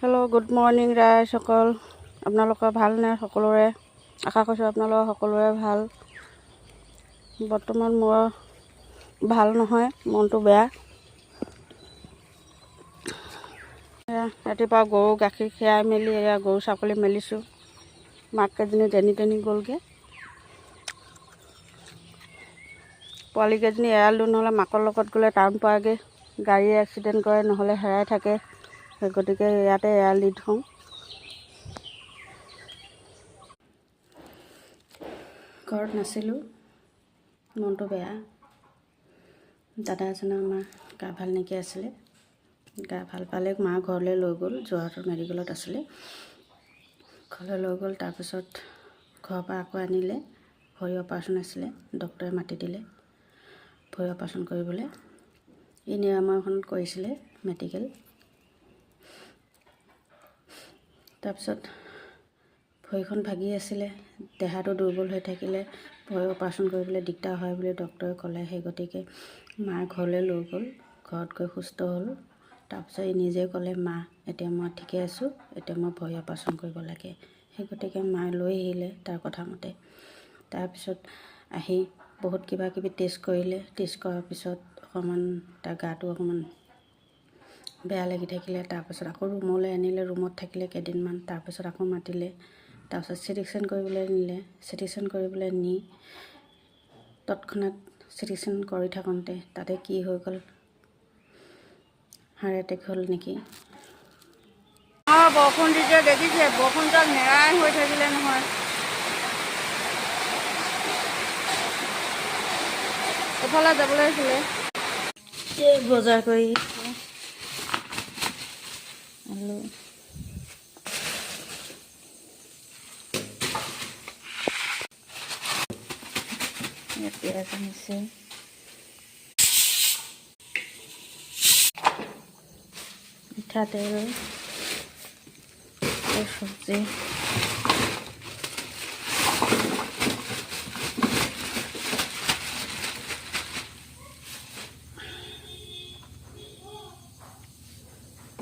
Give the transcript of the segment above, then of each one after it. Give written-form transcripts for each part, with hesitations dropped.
Hello' good morning ৰাইজসকল, আপোনালোকৰ ভালনে? সকলোৰে আশা কৰিছোঁ আপোনালোকৰ সকলোৰে ভাল। বৰ্তমান মোৰ ভাল নহয়, মনটো বেয়া। ৰাতিপুৱা গৰু গাখীৰ খীৰাই মেলি গৰু ছাগলী মেলিছোঁ। মাককেইজনী যেনি তেনি গ'লগৈ। পোৱালীকেইজনী এৰাল দিওঁ, নহ'লে মাকৰ লগত গ'লে টাউন পোৱাগৈ, গাড়ী এক্সিডেণ্ট কৰে, নহ'লে হেৰাই থাকে। সেই গতিকে ইয়াতে এৰাল দি থওঁ। ঘৰত নাছিলোঁ, মনটো বেয়া। দাদা এজনৰ আমাৰ গা ভাল নাইকিয়া আছিলে। গা ভাল পালে মা ঘৰলৈ লৈ গ'ল, যোৰহাটৰ মেডিকেলত আছিলে। ঘৰলৈ লৈ গ'ল, তাৰপিছত ঘৰৰ পৰা আকৌ আনিলে। ভৰি অপাৰেশ্যন আছিলে, ডক্টৰে মাতি দিলে ভৰি অপাৰেশ্যন কৰিবলৈ। এই নিৰাময়খনত কৰিছিলে মেডিকেল। তাৰপিছত ভৰিখন ভাগি আছিলে, দেহাটো দুৰ্বল হৈ থাকিলে ভৰি অপাৰেশ্যন কৰিবলৈ দিগদাৰ হয় বুলি ডক্টৰে ক'লে। সেই গতিকে মায়ে ঘৰলৈ লৈ গ'ল, ঘৰত গৈ সুস্থ হ'ল। তাৰপিছত নিজে ক'লে, মা এতিয়া মই ঠিকে আছোঁ, এতিয়া মই ভৰি অপাৰেশ্যন কৰিব লাগে। সেই গতিকে মায়ে লৈ আহিলে তাৰ কথা মতে। তাৰপিছত আহি বহুত কিবা কিবি টেষ্ট কৰিলে। টেষ্ট কৰাৰ পিছত অকণমান তাৰ গাটো অকণমান বেয়া লাগি থাকিলে। তাৰপিছত আকৌ ৰুমলৈ আনিলে, ৰুমত থাকিলে কেইদিনমান। তাৰপিছত আকৌ মাতিলে, তাৰপিছত চিটি স্কেন কৰিবলৈ নিলে। চিটি স্কেন কৰিবলৈ নি তৎক্ষণাত চিটি স্কেন কৰি থাকোঁতে তাতে কি হৈ গ'ল, হাৰ্ট এটেক হ'ল নেকি। বৰষুণ দিছে, দেখিছে বৰষুণজাক নেৰাই হৈ থাকিলে নহয়। এফালে যাবলৈ আছিলে, বজাৰ কৰি আলু পিঁয়াজ আনিছে, মিঠাতেল, চব্জি,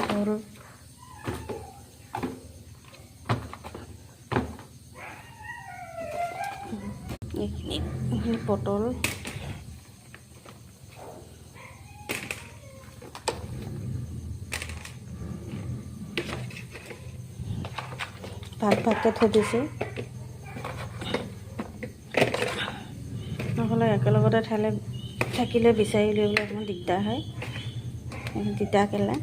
কল, এইখিনি পটল, ভাগকৈ থৈ দিছোঁ, নহ'লে একেলগতে থাকিলে বিচাৰি উলিয়াবলৈ অকণমান দিগদাৰ হয়। তিতা কেৰেলা,